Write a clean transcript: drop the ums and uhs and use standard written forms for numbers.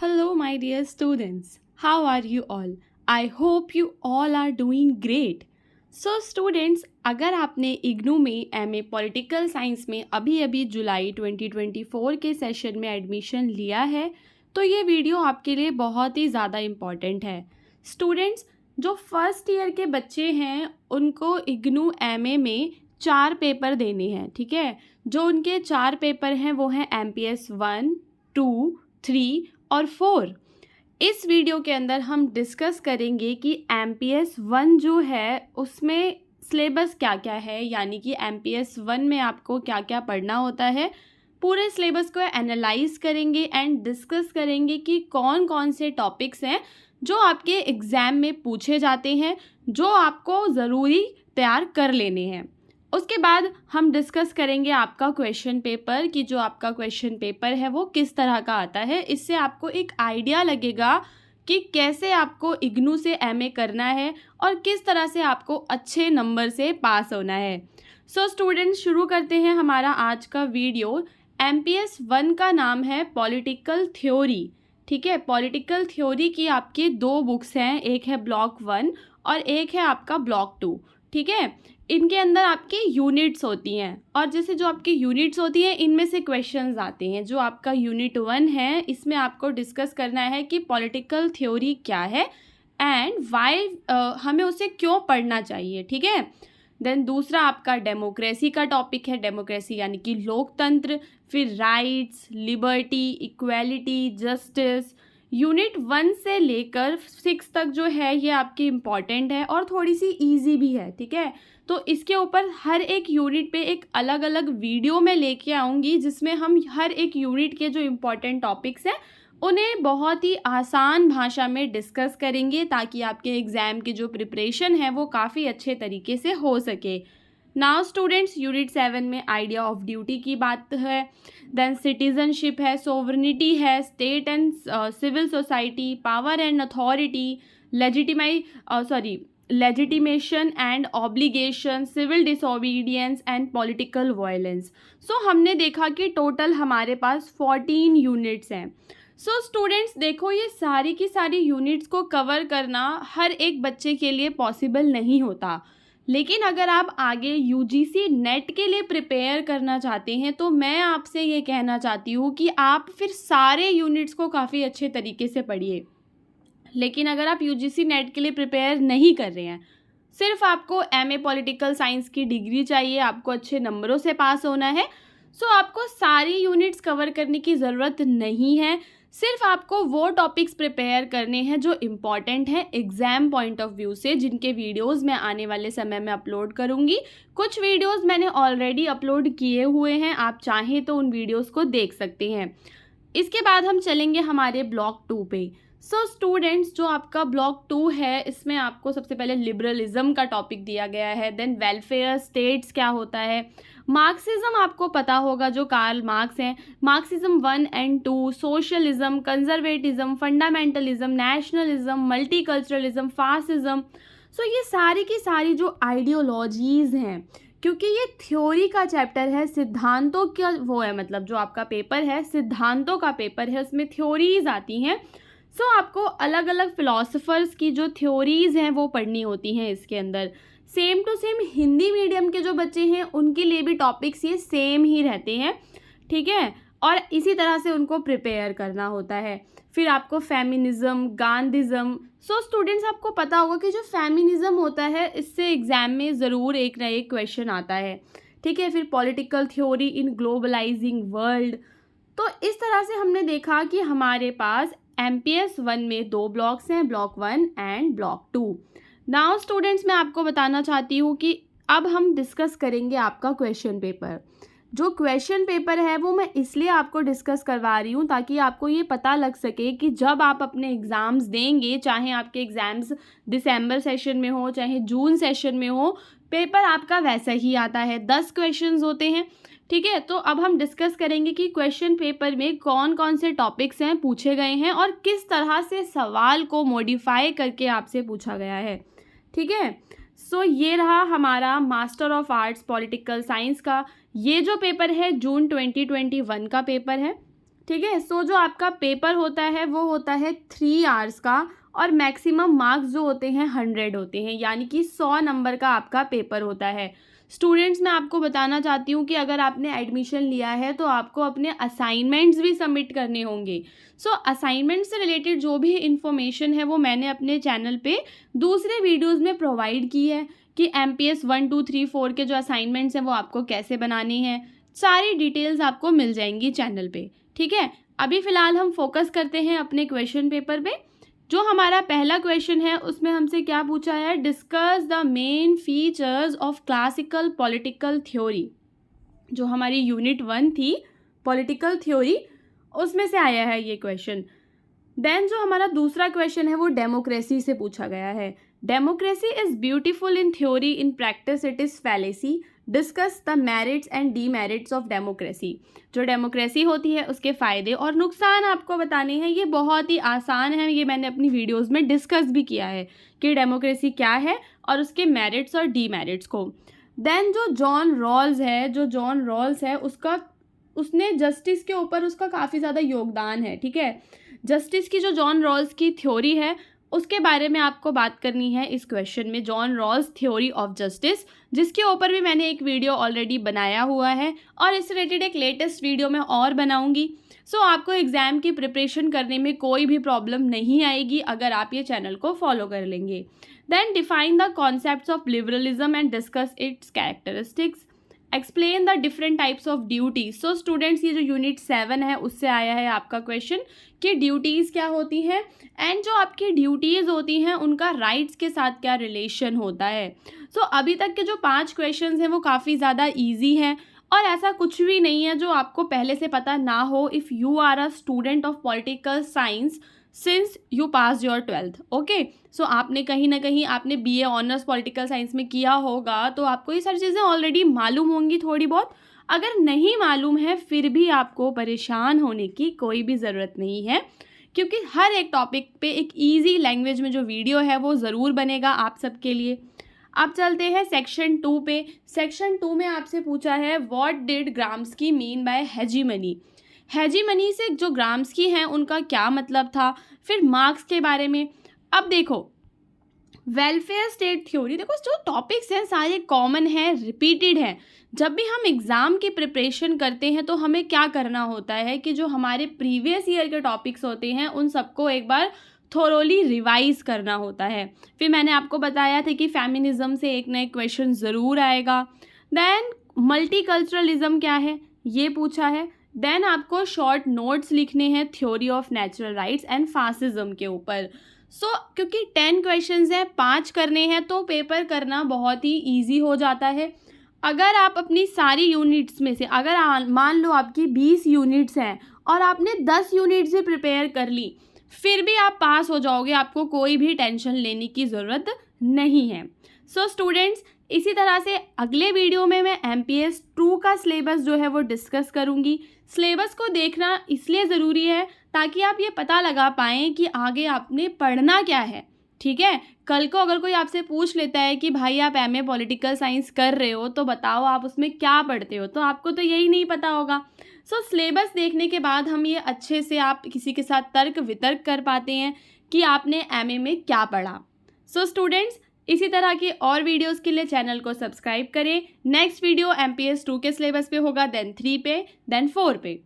Hello, my dear students. How are you all? I hope you all are doing great. So students, अगर आपने इग्नू में MA political science में अभी जुलाई 2024 के session में एडमिशन लिया है तो ये वीडियो आपके लिए बहुत ही ज़्यादा इम्पॉर्टेंट है। स्टूडेंट्स, जो फर्स्ट ईयर के बच्चे हैं उनको इग्नू एमए में 4 पेपर देने हैं, ठीक है। जो उनके 4 पेपर हैं वो हैं MPS 1, 2, 3 और 4। इस वीडियो के अंदर हम डिस्कस करेंगे कि MPS 1 जो है उसमें सिलेबस क्या क्या है, यानी कि MPS 1 में आपको क्या क्या पढ़ना होता है। पूरे सिलेबस को एनालाइज करेंगे एंड डिस्कस करेंगे कि कौन कौन से टॉपिक्स हैं जो आपके एग्ज़ाम में पूछे जाते हैं, जो आपको ज़रूरी तैयार कर लेने हैं। उसके बाद हम डिस्कस करेंगे आपका क्वेश्चन पेपर कि जो आपका क्वेश्चन पेपर है वो किस तरह का आता है। इससे आपको एक आइडिया लगेगा कि कैसे आपको इग्नू से एमए करना है और किस तरह से आपको अच्छे नंबर से पास होना है। सो स्टूडेंट्स, शुरू करते हैं हमारा आज का वीडियो। MPS 1 का नाम है पॉलिटिकल थ्योरी, ठीक है। पॉलिटिकल थ्योरी की आपकी 2 बुक्स हैं, एक है ब्लॉक 1 और एक है आपका ब्लॉक 2, ठीक है। इनके अंदर आपकी यूनिट्स होती हैं और जैसे जो आपकी यूनिट्स होती हैं इनमें से क्वेश्चंस आते हैं। जो आपका यूनिट 1 है इसमें आपको डिस्कस करना है कि पॉलिटिकल थ्योरी क्या है एंड वाई हमें उसे क्यों पढ़ना चाहिए, ठीक है। देन दूसरा आपका डेमोक्रेसी का टॉपिक है, डेमोक्रेसी यानी कि लोकतंत्र। फिर rights, liberty, equality, justice. Unit 1 से लेकर 6 तक जो है ये आपकी इम्पॉर्टेंट है और थोड़ी सी इजी भी है, ठीक है। तो इसके ऊपर हर एक यूनिट पे एक अलग अलग वीडियो में लेके आऊँगी जिसमें हम हर एक यूनिट के जो इम्पॉर्टेंट टॉपिक्स हैं उन्हें बहुत ही आसान भाषा में डिस्कस करेंगे ताकि आपके एग्ज़ाम की जो प्रिपरेशन है वो काफ़ी अच्छे तरीके से हो सके। नाउ स्टूडेंट्स, यूनिट 7 में आइडिया ऑफ ड्यूटी की बात है, देन सिटीजनशिप है, सोवरेनिटी है, state and civil society, power and authority, legitimation and obligation, civil disobedience and political violence. So हमने देखा कि टोटल हमारे पास 14 यूनिट्स हैं। सो स्टूडेंट्स देखो, ये सारी की सारी यूनिट्स को कवर करना हर एक बच्चे के लिए पॉसिबल नहीं होता, लेकिन अगर आप आगे UGC नेट के लिए प्रिपेयर करना चाहते हैं तो मैं आपसे ये कहना चाहती हूँ कि आप फिर सारे यूनिट्स को काफ़ी अच्छे तरीके से पढ़िए। लेकिन अगर आप UGC नेट के लिए प्रिपेयर नहीं कर रहे हैं, सिर्फ आपको MA पॉलिटिकल साइंस की डिग्री चाहिए, आपको अच्छे नंबरों से पास होना है, सो आपको सारी यूनिट्स कवर करने की ज़रूरत नहीं है। सिर्फ आपको वो टॉपिक्स प्रिपेयर करने हैं जो इम्पॉर्टेंट हैं एग्ज़ाम पॉइंट ऑफ व्यू से, जिनके वीडियोस मैं आने वाले समय में अपलोड करूँगी। कुछ वीडियोस मैंने ऑलरेडी अपलोड किए हुए हैं, आप चाहें तो उन वीडियोस को देख सकते हैं। इसके बाद हम चलेंगे हमारे ब्लॉक 2 पे। सो स्टूडेंट्स, जो आपका ब्लॉक 2 है इसमें आपको सबसे पहले लिबरलिज्म का टॉपिक दिया गया है, देन वेलफेयर स्टेट्स क्या होता है, मार्क्सिज्म आपको पता होगा जो कार्ल मार्क्स हैं, Marxism 1 and 2, socialism, conservatism, fundamentalism, nationalism, multiculturalism, fascism. So ये सारी की सारी जो आइडियोलॉजीज़ हैं, क्योंकि ये थ्योरी का चैप्टर है, सिद्धांतों का वो है, मतलब जो आपका पेपर है सिद्धांतों का पेपर है, उसमें थ्योरीज आती हैं। सो आपको अलग अलग फिलोसफर्स की जो थ्योरीज़ हैं वो पढ़नी होती हैं इसके अंदर। Same to same Hindi medium के जो बच्चे हैं उनके लिए भी टॉपिक्स ये सेम ही रहते हैं, ठीक है, और इसी तरह से उनको प्रिपेयर करना होता है। फिर आपको फेमिनिज़म, गांधीज़म। सो स्टूडेंट्स, आपको पता होगा कि जो फेमिनिज़म होता है इससे एग्ज़ाम में ज़रूर एक ना एक क्वेश्चन आता है, ठीक है। फिर पॉलिटिकल थ्योरी इन ग्लोबलाइजिंग वर्ल्ड। तो इस तरह से हमने देखा कि हमारे पास MPS 1 में 2 ब्लॉक्स हैं, block 1 and block 2। Now students, मैं आपको बताना चाहती हूँ कि अब हम डिस्कस करेंगे आपका क्वेश्चन पेपर। जो क्वेश्चन पेपर है वो मैं इसलिए आपको डिस्कस करवा रही हूँ ताकि आपको ये पता लग सके कि जब आप अपने एग्ज़ाम्स देंगे, चाहे आपके एग्ज़ाम्स दिसंबर सेशन में हो चाहे जून सेशन में हो, पेपर आपका वैसा ही आता है, 10 क्वेश्चंस होते हैं, ठीक है। तो अब हम डिस्कस करेंगे कि क्वेश्चन पेपर में कौन कौन से टॉपिक्स हैं पूछे गए हैं और किस तरह से सवाल को मॉडिफाई करके आपसे पूछा गया है, ठीक है। सो ये रहा हमारा master of arts political science का ये जो पेपर है जून 2021 का पेपर है, ठीक है। सो जो आपका पेपर होता है वो होता है 3 आवर्स का, और मैक्सिमम मार्क्स जो होते हैं 100 होते हैं, यानी कि 100 नंबर का आपका पेपर होता है। स्टूडेंट्स, मैं आपको बताना चाहती हूँ कि अगर आपने एडमिशन लिया है तो आपको अपने असाइनमेंट्स भी सबमिट करने होंगे। सो असाइनमेंट से रिलेटेड जो भी इंफॉर्मेशन है वो मैंने अपने चैनल पे दूसरे वीडियोस में प्रोवाइड की है कि MPS 1 2 3 4 के जो असाइनमेंट्स हैं वो आपको कैसे बनाने हैं, सारी डिटेल्स आपको मिल जाएंगी चैनल पे, ठीक है। अभी फ़िलहाल हम फोकस करते हैं अपने क्वेश्चन पेपर पे। जो हमारा पहला क्वेश्चन है उसमें हमसे क्या पूछा है, discuss the main features of classical political theory. जो हमारी यूनिट 1 थी पॉलिटिकल थ्योरी, उसमें से आया है ये क्वेश्चन। देन जो हमारा दूसरा क्वेश्चन है वो डेमोक्रेसी से पूछा गया है। Democracy is beautiful in theory, in practice it is fallacy, discuss the merits and demerits of democracy. जो डेमोक्रेसी होती है उसके फ़ायदे और नुकसान आपको बताने हैं। ये बहुत ही आसान है, ये मैंने अपनी वीडियोस में डिस्कस भी किया है कि डेमोक्रेसी क्या है और उसके मेरिट्स और डीमेरिट्स को। देन जो जॉन रॉल्स है उसने जस्टिस के ऊपर उसका काफ़ी ज़्यादा योगदान है, ठीक है। जस्टिस की जो जॉन रॉल्स की थ्योरी है उसके बारे में आपको बात करनी है इस क्वेश्चन में, John Rawls theory of justice, जिसके ऊपर भी मैंने एक वीडियो ऑलरेडी बनाया हुआ है और इससे रिलेटेड एक लेटेस्ट वीडियो मैं और बनाऊंगी। सो आपको एग्ज़ाम की प्रिपरेशन करने में कोई भी प्रॉब्लम नहीं आएगी अगर आप ये चैनल को फॉलो कर लेंगे। Then define the concepts of liberalism and discuss its characteristics, explain the different types of duties. So students, ये जो यूनिट 7 है उससे आया है आपका क्वेश्चन कि ड्यूटीज़ क्या होती हैं एंड जो आपकी ड्यूटीज़ होती हैं उनका राइट्स के साथ क्या रिलेशन होता है। सो अभी तक के जो 5 क्वेश्चंस हैं वो काफ़ी ज़्यादा ईजी हैं और ऐसा कुछ भी नहीं है जो आपको पहले से पता ना हो if you are a student of political science since you pass your 12th, okay. So आपने कहीं ना कहीं आपने BA ऑनर्स पॉलिटिकल साइंस में किया होगा तो आपको ये सारी चीज़ें ऑलरेडी मालूम होंगी थोड़ी बहुत। अगर नहीं मालूम है फिर भी आपको परेशान होने की कोई भी ज़रूरत नहीं है, क्योंकि हर एक टॉपिक पे एक ईजी लैंग्वेज में जो वीडियो है वो ज़रूर बनेगा आप सबके लिए। अब चलते हैं सेक्शन 2 पे। सेक्शन 2 में आपसे पूछा है what did Gramsci mean by hegemony. Hegemony से जो ग्राम्स्की हैं उनका क्या मतलब था, फिर मार्क्स के बारे में। अब देखो, वेलफेयर स्टेट थ्योरी, देखो जो टॉपिक्स हैं सारे कॉमन हैं, रिपीटेड हैं। जब भी हम एग्ज़ाम की प्रिपरेशन करते हैं तो हमें क्या करना होता है कि जो हमारे प्रीवियस ईयर के टॉपिक्स होते हैं उन सबको एक बार थोरोली रिवाइज करना होता है। फिर मैंने आपको बताया था कि फेमिनिज्म से एक ना एक क्वेश्चन ज़रूर आएगा। देन मल्टीकल्चरलिज्म क्या है ये पूछा है। देन आपको शॉर्ट नोट्स लिखने हैं theory of natural rights and fascism के ऊपर। क्योंकि 10 क्वेश्चंस हैं, 5 करने हैं तो पेपर करना बहुत ही ईजी हो जाता है। अगर आप अपनी सारी यूनिट्स में से अगर मान लो आपकी 20 यूनिट्स हैं और आपने 10 यूनिट्स से प्रिपेयर कर ली, फिर भी आप पास हो जाओगे, आपको कोई भी टेंशन लेने की ज़रूरत नहीं है। सो स्टूडेंट्स, इसी तरह से अगले वीडियो में मैं MPS 2 का सिलेबस जो है वो डिस्कस करूँगी। सिलेबस को देखना इसलिए ज़रूरी है ताकि आप ये पता लगा पाएँ कि आगे आपने पढ़ना क्या है, ठीक है। कल को अगर कोई आपसे पूछ लेता है कि भाई आप MA पॉलिटिकल साइंस कर रहे हो तो बताओ आप उसमें क्या पढ़ते हो, तो आपको तो यही नहीं पता होगा। सो सिलेबस देखने के बाद हम ये अच्छे से आप किसी के साथ तर्क वितर्क कर पाते हैं कि आपने MA में क्या पढ़ा। सो स्टूडेंट्स, इसी तरह के और वीडियोस के लिए चैनल को सब्सक्राइब करें। नेक्स्ट वीडियो MPS 2 के सिलेबस पे होगा, देन 3 पे, देन 4 पे।